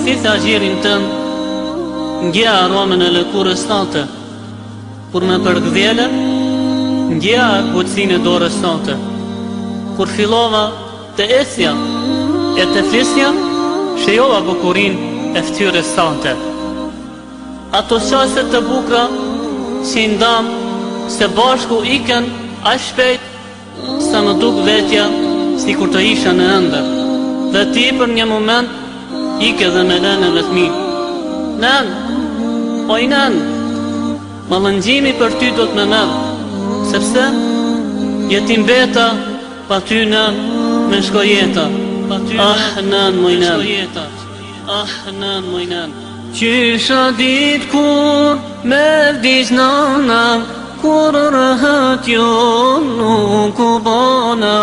thithë agjerin tënë, ngja aromën e lëkurës tante, kur me përgdhjele, ngja butësin e dorës tante, kur filova të esja e të flisja, shejova bukurin e ftyrës tante. Ato qaset të bukra që ndam se bashku iken aq shpejt sa më duk vetja si kur të isha në ëndër, dhe ti për një moment ike dhe me nënën e fëmijë. Nën, oj nën, mallëngjimi për ty do të më merr, sepse jetim beta pa ty nën me shko jeta. Ah nën moj nën, ah nën moj nën. Qysha dit kur me vdiq nana, kur rëhat jo nuk u bona,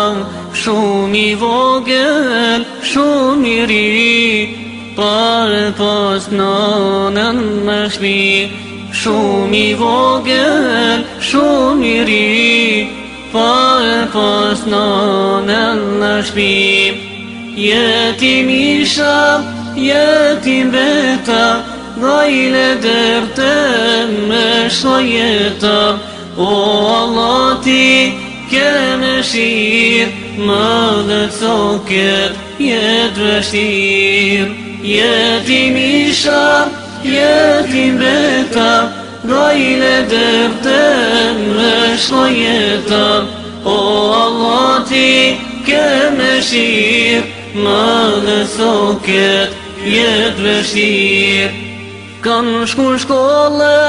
shumë i vogël, shumë i ri, pare pas nanën më shpi, shumë i vogël, shumë i ri, pare pas nanën më shpi. Jetim isha, jetim beta, gajle dërte me shojeta. O Allah ti ke me shirë, më dhe coket jetë vështirë. Jetim isha, jetim beta, gajle dërte me shojeta. O Allah ti ke me shirë, më dhe coket jetë vështirë. Kanë shku shkollë,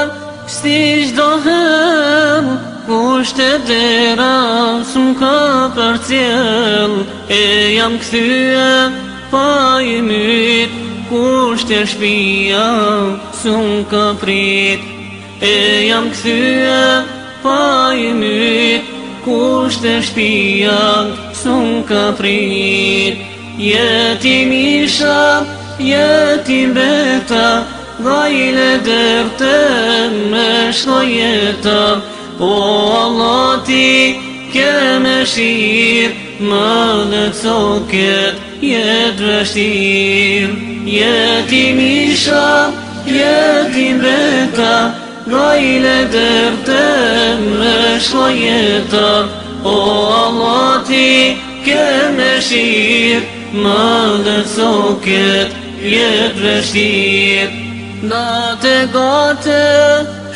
si çdo herë, kushtet dera s'm ka përcjell, e jam kthye pa i myt, kushte shpia s'm ka prit, e jam kthye pa i myt, kushte shpia s'm ka prit. Jetim isha, jetim beta, gajle dërte me shojeta. O Allah ti ke me shirë, më dhe coket jetë vështirë. Jetim isha, jetim beta, gajle dërte me shojeta. O Allah ti ke me shirë, më dhe coket jetë vështirë. Natë gate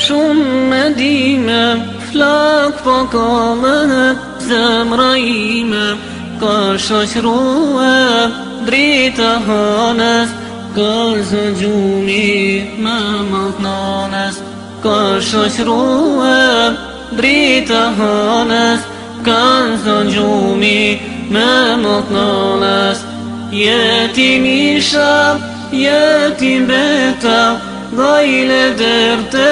shumë me dime, flak po kalët zemra ime, ka shoqrua drita hanës, ka zëgjumi me mëllnanës, ka shoqrua drita hanës, ka zëgjumi me mëllnanës. Jetim isha, jetim beta, gajle dërte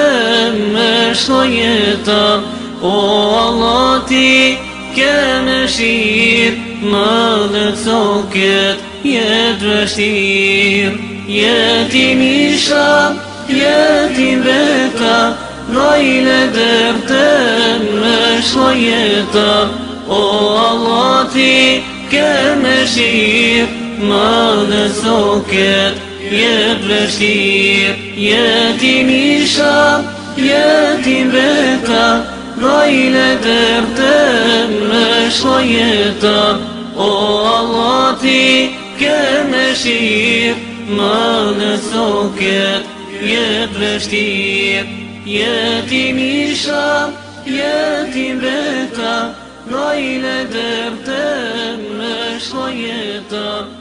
me shojeta. O Allah ti ke me shirë, më dhe coket jetë vështirë. Jetim isha, jetim beta, gajle dërte me shojeta. O Allah ti ke me shirë, më dhe coket jetë vështirë. Jetim isha, jetim beta, gajle dërte me shojeta. O Allah ti ke me shirë, më dhe coket jetë vështirë. Jetim isha, jetim beta, gajle dërte me shojeta.